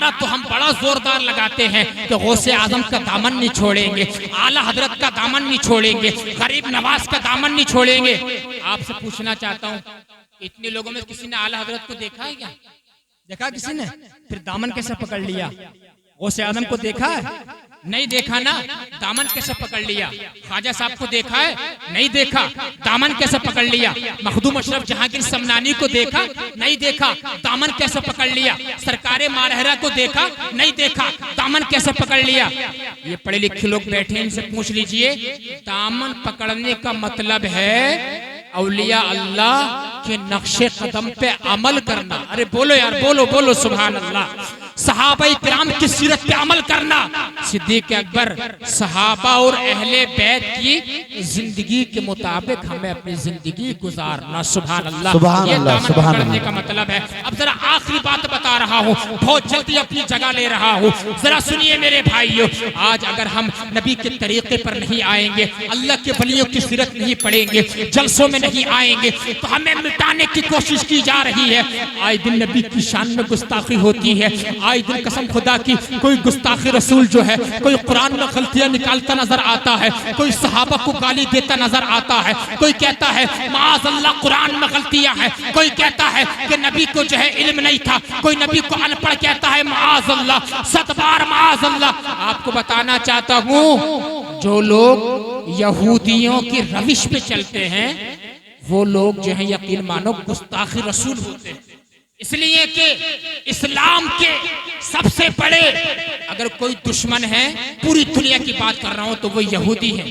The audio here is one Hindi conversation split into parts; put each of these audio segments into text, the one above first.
नारा तो हम बड़ा जोरदार लगाते हैं कि गौसे आजम का दामन नहीं छोड़ेंगे, आला हजरत का दामन नहीं छोड़ेंगे, गरीब नवाज का दामन नहीं छोड़ेंगे। आपसे पूछना चाहता हूँ, इतने लोगों में किसी ने आला हजरत को देखा है क्या? देखा किसी ने? फिर दामन कैसे पकड़ लिया? गौसे आजम को देखा है? नहीं देखा ना, दामन कैसे पकड़ लिया? ख्वाजा साहब को देखा है? नहीं देखा, दामन कैसे पकड़ लिया? मखदूम अशरफ जहांगीर समनानी को देखा? नहीं देखा, दामन कैसे पकड़ लिया? सरकारे मारहरा को देखा? नहीं देखा, दामन कैसे पकड़ लिया? ये पढ़े लिखे लोग बैठे, इनसे पूछ लीजिए, दामन पकड़ने का मतलब है औलिया अल्लाह के नक्शे कदम पे अमल करना। अरे बोलो यार, बोलो बोलो सुभान अल्लाह। सहाबा किराम की सीरत पे अमल करना, सिद्दीक अकबर, सहाबा और अहले बैत की जिंदगी के मुताबिक हमें अपनी जिंदगी गुजारना। सुभान अल्लाह, ये दामन पकड़ने का मतलब है। अब जरा आखिरी बात बता रहा हूँ, बहुत जल्दी अपनी जगह ले रहा हूँ, जरा सुनिए मेरे भाइयों। आज अगर हम नबी के तरीके पर नहीं आएंगे, अल्लाह के वलियों की सीरत नहीं पढ़ेंगे, जलसों में नहीं आएंगे, तो हमें मिटाने की कोशिश की जा रही है। आए दिन नबी की शान में गुस्ताखी होती है, आए दिन कसम खुदा की कोई गुस्ताखी रसूल जो है, कोई कुरान में गलतियां निकालता नजर आता है, कोई सहाबा को गाली देता नजर आता है, कोई कहता है माअज़ल्लाह कुरान में गलतियां हैं, कोई कहता है कि नबी को जो है इल्म नहीं था, कोई नबी को अनपढ़ कहता है माअज़ल्लाह, सतबार माअज़ल्लाह। आपको बताना चाहता हूँ, जो लोग यहूदियों की रविश पे चलते हैं वो लोग जो है यकीन मानो गुस्ताखी रसूल होते हैं। इसलिए कि इस्लाम के सबसे बड़े अगर कोई दुश्मन है, पूरी दुनिया की बात कर रहा हूं, तो वो यहूदी है,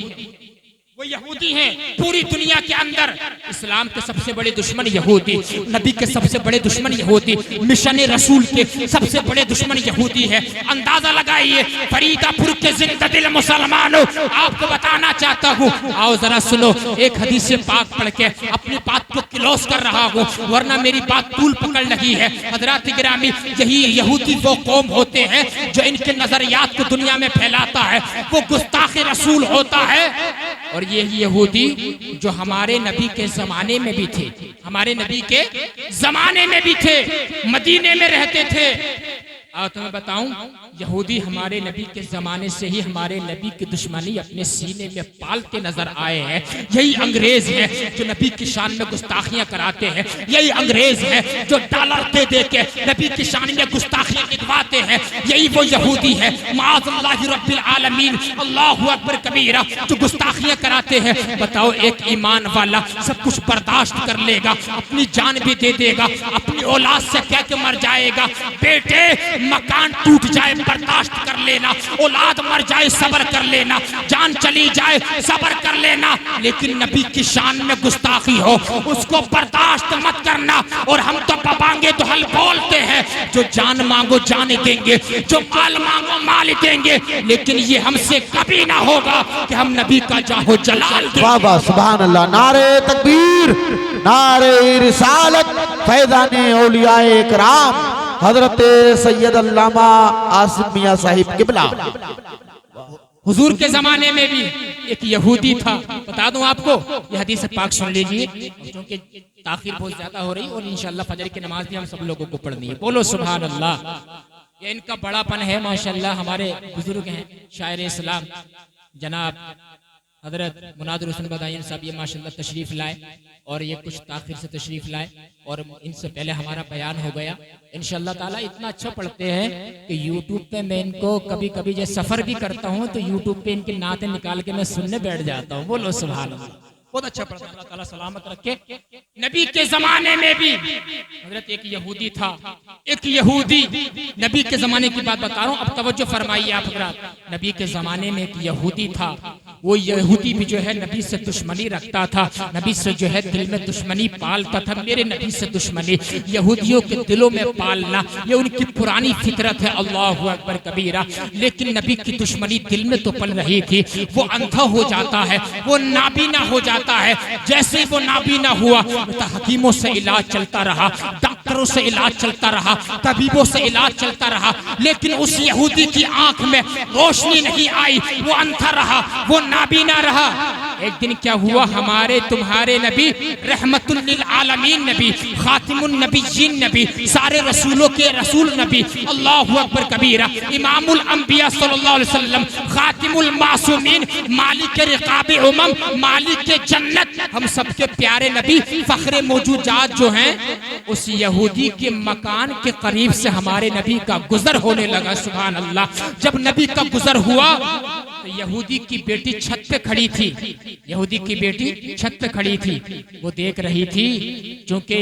वो यहूदी हैं। पूरी दुनिया के अंदर इस्लाम के सबसे बड़े दुश्मन यहूदी, नबी के सबसे बड़े दुश्मन यहूदी, मिशन रसूल के सबसे बड़े दुश्मन यहूदी है। अंदाजा लगाइए, फरीदापुर के जिंदा दिल मुसलमानों, आपको बताना चाहता हूँ, आओ जरा सुनो, एक हदीस पाक पढ़ के अपनी बात को क्लोज कर रहा हूँ, वरना मेरी बात तूल पकड़ रही है। हजरात गिरामी, यही यहूदी वो कौम होते हैं जो इनके नजरियात को दुनिया में फैलाता है, वो गुस्ताखे रसूल होता है। और यही यहूदी जो हमारे नबी के जमाने में भी थे, हमारे नबी के जमाने में भी थे, मदीने में रहते थे। और तुम्हें बताऊं, यहूदी हमारे नबी के जमाने से ही हमारे नबी की दुश्मनी अपने सीने में पालते नजर आए हैं। यही अंग्रेज है जो नबी की शान में गुस्ताखियां कराते हैं, यही अंग्रेज है जो डॉलर दे दे के नबी की शान में गुस्ताखियां लिखवाते हैं, यही वो यहूदी है माअज़ल्लाहि रब्बिल आलमीन, अल्लाहु अकबर कबीरा, जो गुस्ताखियां कराते हैं। बताओ, एक ईमान वाला सब कुछ बर्दाश्त कर लेगा, अपनी जान भी दे देगा, अपनी औलाद से कह के मर जाएगा, बेटे मकान टूट जाए बर्दाश्त कर लेना, औलाद मर जाए सब्र कर लेना, जान चली जाए सब्र कर लेना, लेकिन नबी की शान में गुस्ताखी हो उसको बर्दाश्त मत करना। और हम तो पबांगे तो हल बोलते हैं, जो जान मांगो जान देंगे, जो माल मांगो माल देंगे, लेकिन ये हमसे कभी ना होगा कि हम नबी का जाहो जलाल दें। वाह वाह, सुभान अल्लाह, नारे तकबीर, नारे रिसालत, फैज़ाने औलियाए किराम हजरत सैयद अल्लामा आसिफ मियां साहिब किबला। हुजूर के जमाने में भी एक यहूदी था। बता दूं आपको, यह हदीस पाक सुन लीजिए, क्योंकि ताखीर बहुत ज्यादा हो रही और इंशाअल्लाह फजर की नमाज भी हम सब लोगों को पढ़नी है। बोलो सुभान अल्लाह। ये इनका बड़ापन है माशाअल्लाह। हमारे बुजुर्ग हैं शायर इस्लाम जनाब हजरत मुनादिर हुसैन बदायूं साहब, ये माशाअल्लाह तशरीफ लाए और ये कुछ ताखिर से तशरीफ लाए और इनसे पहले हमारा बयान हो गया। इंशाअल्लाह ताला इतना अच्छा पढ़ते हैं कि यूट्यूब पे मैं इनको कभी कभी जैसे सफर भी करता हूँ तो यूट्यूब पे इनकी नातें निकाल के मैं सुनने बैठ जाता हूँ। बोलो सुभान अल्लाह, बहुत अच्छा पढ़ता है। अल्लाह ताला सलामत रखे। नबी के जमाने में भी हजरत एक यहूदी था, एक यहूदी, नबी के जमाने की बात बता रहा हूँ, अब तवज्जो फरमाइए आप हजरात। नबी के जमाने में एक यहूदी था, वो यहूदी भी जो है नबी से दुश्मनी रखता था, नबी से जो है दिल में दुश्मनी पालता था। मेरे नबी से दुश्मनी यहूदियों के दिलों में पालना ये उनकी पुरानी फितरत है, अल्लाहु अकबर कबीरा। लेकिन नबी की दुश्मनी दिल में तो पल रही थी। वो अंधा हो जाता है, वो नाबीना हो जाता है। जैसे वो नाबीना हुआ तो हकीमों से इलाज चलता रहा, डॉक्टरों से इलाज चलता रहा, तबीबों से इलाज चलता रहा, लेकिन उस यहूदी की आंख में रोशनी नहीं आई। वो अंधा रहा, वो नाबीना रहा। एक दिन क्या हुआ, हमारे तुम्हारे नबी रहमतुल लिल आलमीन नबी, खातिमुन नबीयीन नबी, सारे रसूलों के रसूल नबी, अल्लाहु अकबर कबीरा, इमामुल अंबिया सल्लल्लाहु अलैहि वसल्लम, खातिमुल मासूमीन, मालिक रिकाब उमम, मालिक जन्नत, हम सबके प्यारे नबी फख्रे मौजूदात जो हैं, उस यहूदी के मकान के करीब से हमारे नबी का गुजर होने लगा। सुभान अल्लाह। जब नबी का गुजर हुआ तो यहूदी की बेटी छत पे खड़ी थी, यहूदी की बेटी छत पे खड़ी थी, वो देख रही थी, क्योंकि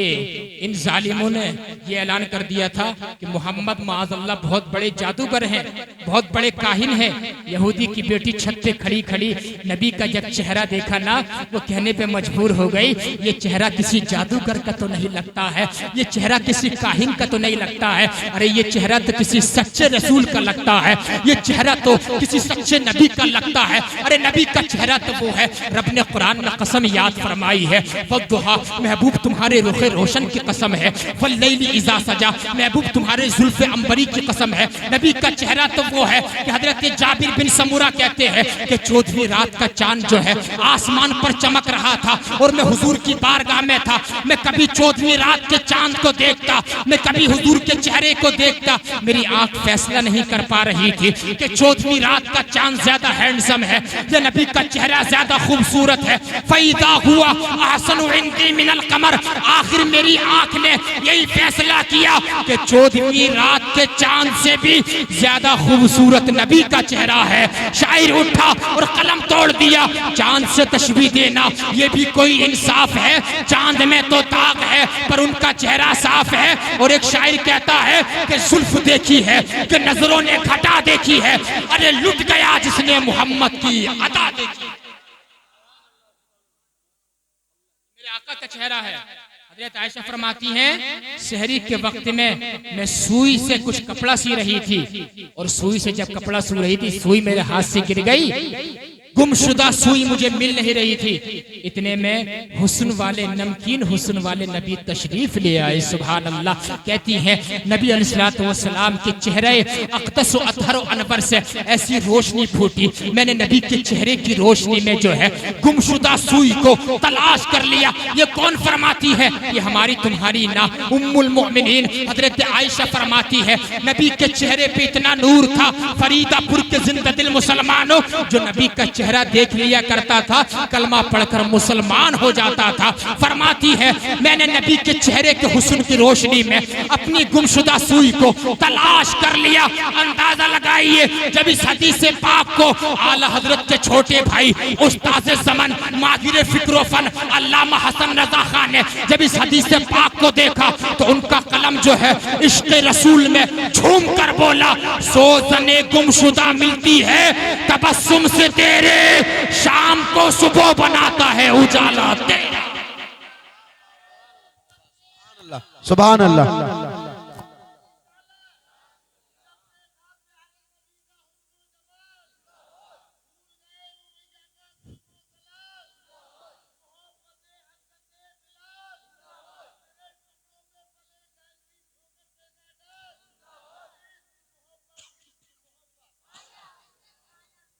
इन जालिमों ने ये ऐलान कर दिया था कि मोहम्मद माअज़ल्लाह बहुत बड़े जादूगर हैं, बहुत बड़े काहिन हैं। यहूदी की बेटी छत पे खड़ी खड़ी नबी का जब चेहरा देखा ना, वो कहने पे मजबूर हो गई, ये चेहरा किसी जादूगर का तो नहीं लगता है, ये चेहरा किसी काहिन का तो नहीं लगता है, अरे ये चेहरा तो किसी सच्चे रसूल का लगता है, ये चेहरा तो किसी सच्चे नबी का लगता है, अरे नबी का चेहरा तो वो है। रब ने कुरान में कसम याद फरमाई है, वद्दुहा, महबूब तुम्हारे रुखे रोशन की कसम है, वल्लैलि इज़ा सजा, महबूब तुम्हारे जुल्फ़े अंबरी की कसम है। नबी का चेहरा तो वो है कि हजरत जाबिर बिन समूरा कहते हैं कि 14वीं रात का चांद जो है आसमान पर चमक रहा था और मैं हुजूर की बारगाह में था। मैं कभी 14वीं रात के चांद को देखता, मैं कभी हुजूर के चेहरे को देखता, मेरी आंख फैसला नहीं कर पा रही थी कि 14वीं रात का चांद ज्यादा हैंडसम है या नबी का चेहरा ज्यादा खूबसूरत है। फैदा हुआ अहसनु इंदी मिनल कमर, आखिर मेरी आंख ने यही फैसला किया कि 14वीं रात के चांद से भी ज्यादा खूबसूरत नबी का चेहरा है। शायर उठा और कलम तोड़ दिया, चांद से तशबीह देना ये भी कोई इंसाफ है, चांद में तो दाग है पर उनका चेहरा साफ है। और एक शायर कहता है कि जुल्फ देखी है कि नजरों ने घटा देखी है, अरे लुट गया जिसने मोहम्मद की अदा देखी। मेरे आका का चेहरा है। हज़रत आयशा फरमाती हैं, सहरी के वक्त में मैं सुई से कुछ कपड़ा सी रही थी और सुई से जब कपड़ा सी रही थी, सुई मेरे हाथ से गिर गई, गुमशुदा सुई मुझे मिल नहीं रही थी। इतने में हुस्न वाले, नमकीन हुस्न वाले नबी तशरीफ ले आए। सुभान अल्लाह। कहती हैं नबी अलैहिस्सलातु वस्सलाम के चेहरे अक़दस व अतहर व अनवर से ऐसी रोशनी फूटी, मैंने नबी के चेहरे की रोशनी में जो है गुमशुदा सुई को तलाश कर लिया। ये कौन फरमाती है? ये हमारी तुम्हारी ना उम्मुल मोमिनीन हजरत आयशा फरमाती है, नबी के चेहरे पे इतना नूर था, फरीदापुर के जिंदा दिल मुसलमानों जो नबी का चेहरा देख लिया करता था, कलमा पढ़कर मुसलमान हो जाता था। फरमाती है मैंने नबी के चेहरे के हुस्न की रोशनी में अपनी गुमशुदा सुई को तलाश कर लिया। अंदाजा लगाइए, जब इस हदीस पाक को आला हजरत के छोटे भाई उस्ताद ज़मान माहिर फिक्र फन अल्लामा हसन रज़ा खान ने जब इस हदीस पाक को देखा तो उनका कलम जो है इश्क़ रसूल में झूम कर बोला, सोज़ने गुमशुदा मिलती है तबस्सुम से तेरे, शाम को सुबह बनाता है उजाला तेरा। सुभान अल्लाह।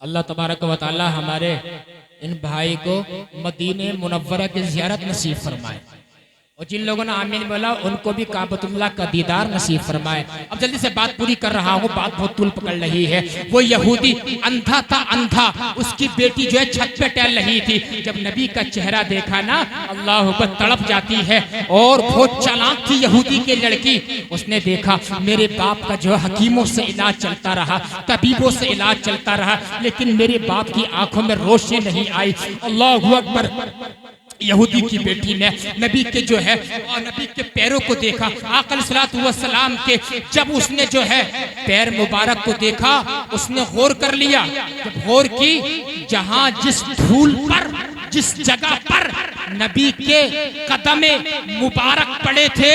अल्लाह तबारक व तआला हमारे इन भाई को मदीने मुनव्वरा की ज़ियारत नसीब फरमाए और जिन लोगों ने आमीन बोला उनको भी काबतुल्लाह का दीदार नसीब फरमाए। अब जल्दी से बात पूरी कर रहा हूँ, बात बहुत तूल पकड़ रही है। वो यहूदी अंधा था, अंधा, उसकी बेटी जो है छत पे टहल रही थी, जब नबी का चेहरा देखा ना, अल्लाह पर तड़प जाती है। और बहुत चालाक थी यहूदी की लड़की, उसने देखा मेरे बाप का जो है हकीमों से इलाज चलता रहा, तबीबों से इलाज चलता रहा, लेकिन मेरे बाप की आंखों में रोशनी नहीं आई। अल्लाहु अकबर। यहूदी की बेटी ने नबी के जो है और नबी के पैरों को देखा, आका सल्लल्लाहु अलैहि वसल्लम के जब उसने जो है पैर मुबारक को देखा, उसने गौर कर लिया। जब गौर की, जहां जिस धूल पर, जिस जगह पर नबी के कदमे मुबारक पड़े थे,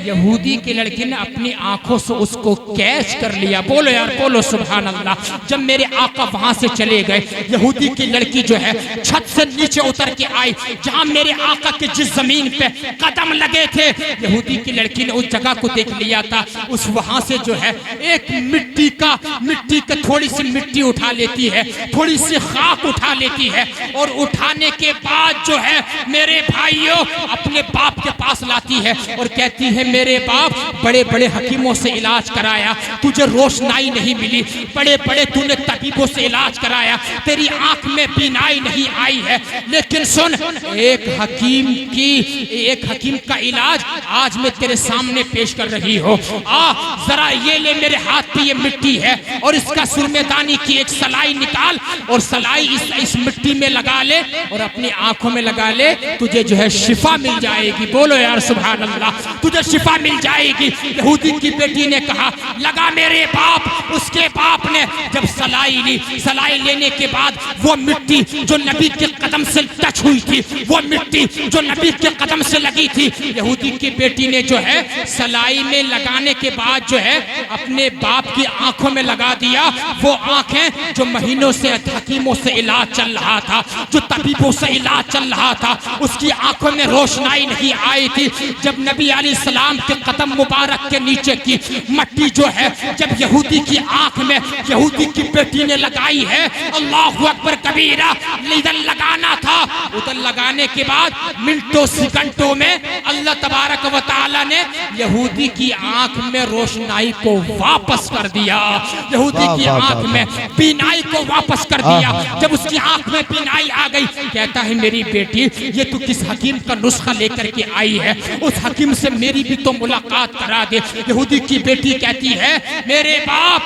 यहूदी की लड़की ने अपनी आंखों से उसको कैच कर लिया। बोलो यार, बोलो सुभान अल्लाह। जब मेरे आका वहां से चले गए, यहूदी की लड़की जो है छत से नीचे उतर के आई, जहां मेरे आका के जिस जमीन पे कदम लगे थे, यहूदी की लड़की ने उस जगह को देख लिया था। उस वहां से जो है एक मिट्टी का थोड़ी सी मिट्टी उठा लेती है, थोड़ी सी खाक उठा लेती है, और उठाने के बाद जो है मेरे भाइयों अपने बाप के पास लाती है और कहती है, मेरे बाप, बड़े बड़े हकीमों से इलाज कराया, तुझे रोशनाई नहीं मिली, बड़े बड़े तूने तबीबों से इलाज कराया, तेरी आंख में बीनाई नहीं आई है, लेकिन सुन, एक हकीम का इलाज आज मैं तेरे सामने पेश कर रही हूँ। जरा ये ले, मेरे हाथ पे ये मिट्टी है और इसका सुरमेदानी की एक सलाई निकाल और सलाई इस मिट्टी में लगा ले और अपनी आंखों में लगा ले, तुझे जो है शिफा मिल जाएगी। बोलो यार सुभान अल्लाह, तुझे शिफा मिल जाएगी। यहूदी की बेटी ने कहा, लगा मेरे बाप। उसके बाप ने जब सलाई ली, सलाई लेने के बाद वो मिट्टी जो नबी के कदम से टच हुई थी, वो मिट्टी जो नबी के कदम से लगी थी, यहूदी की बेटी ने जो है सलाई में लगाने के बाद जो है अपने बाप की आंखों में लगा दिया। वो आंखें जो महीनों से हकीमों से इलाज चल रहा था, जो तबीबों से इलाज चल रहा था, उसकी आंखों में रोशनाई नहीं आई थी। जब नबी अलैहिस्सलाम के कदम मुबारक के नीचे की मट्टी जो है जब यहूदी की आंख में यहूदी की बेटी ने लगाई है, अल्लाहु अकबर कबीरा, इधर लगाना था, उधर लगाने के बाद मिनटों सेकंडों में अल्लाह तबारक व तआला ने यहूदी की आंख में रोशनाई को वापस कर दिया, यहूदी की आंख में बीनाई को वापस कर दिया। जब उसकी आंख में बीनाई आ गई, कहता है, मेरी बेटी, ये तू किस हकीम का नुस्खा लेकर के आई है, उस हकीम से मेरी भी तो मुलाकात करा दे। यहूदी की बेटी कहती है, मेरे बाप,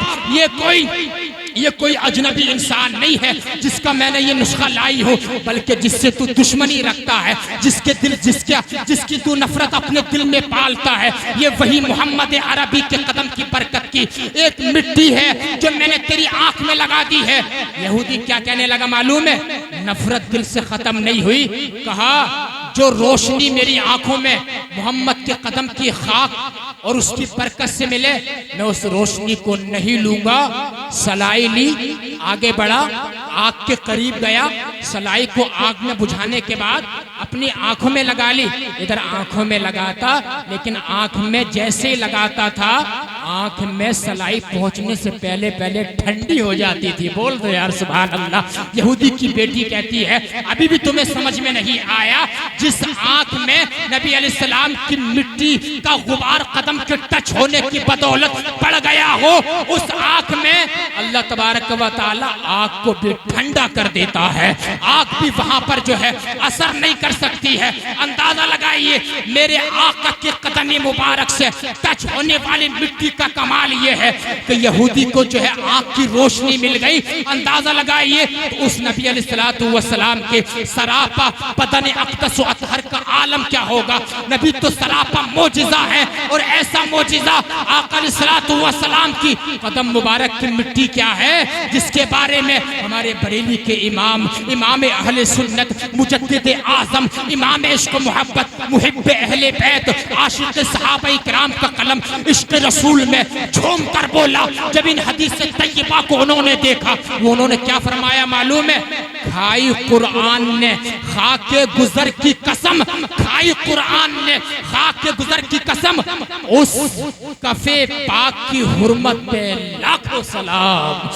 ये कोई अजनबी इंसान नहीं है जिसका मैंने ये नुस्खा लाई हो, बल्कि जिससे तू दुश्मनी रखता है, जिसकी तू नफरत अपने दिल में पालता है, ये वही मोहम्मद अरबी के कदम की बरकत की एक मिट्टी है जो मैंने तेरी आंख में लगा दी है। यहूदी क्या कहने लगा मालूम है? नफरत दिल से खत्म नहीं हुई, कहा, जो रोशनी मेरी आंखों में मोहम्मद के कदम की खाक और उसकी बरकत से मिले, मैं उस रोशनी को नहीं लूंगा। सलाई ली, आगे बढ़ा, आग के करीब गया, सलाई को आग में बुझाने के बाद अपनी आंखों में लगा ली। इधर आंखों में लगाता, लेकिन आंख में जैसे ही लगाता था, आंख में सलाई पहुंचने से पहले पहले ठंडी हो जाती थी। बोल दो यार सुभान अल्लाह। यहूदी की बेटी कहती है, अभी भी तुम्हें समझ में नहीं आया, जिस आंख में नबी अलैहिस्सलाम की मिट्टी का गुबार कदम के टच होने की बदौलत पड़ गया हो, उस आंख में अल्लाह तबारक व तआला आग को भी ठंडा कर देता है। आग भी वहां पर जो है असर नहीं कर सकती है। अंदाजा लगाइए, मेरे आका के कदम मुबारक से टच होने वाली मिट्टी का कमाल ये है कि यहूदी को जो है आंख की रोशनी मिल गई। अंदाजा लगाइए तो उस नबी अलैहिस्सलातु वस्सलाम के सरापा बदन अक़दस व अतहर का आलम क्या होगा। नबी तो सरापा मोजिजा है, और ऐसा मोजिजा आका अलैहिस्सलातु वस्सलाम की कदम मुबारक की मिट्टी क्या है, जिसके बारे में हमारे बरेली के इमाम अहले सुन्नत मुजद्दिद आज़म इमाम इश्क मोहब्बत मुहिब्ब अहले बैत आशिक सहाबा इकराम का कलम इश्क रसूल में झूम कर बोला। जब इन हदीस तैयबा को उन्होंने देखा, उन्होंने क्या फरमाया मालूम है? खाई कुरान ने खाके गुजर की कसम, खाई कुरान ने खाके गुजर की कसम, उस कफे पाक की हुर्मत पे लाखों सलाम।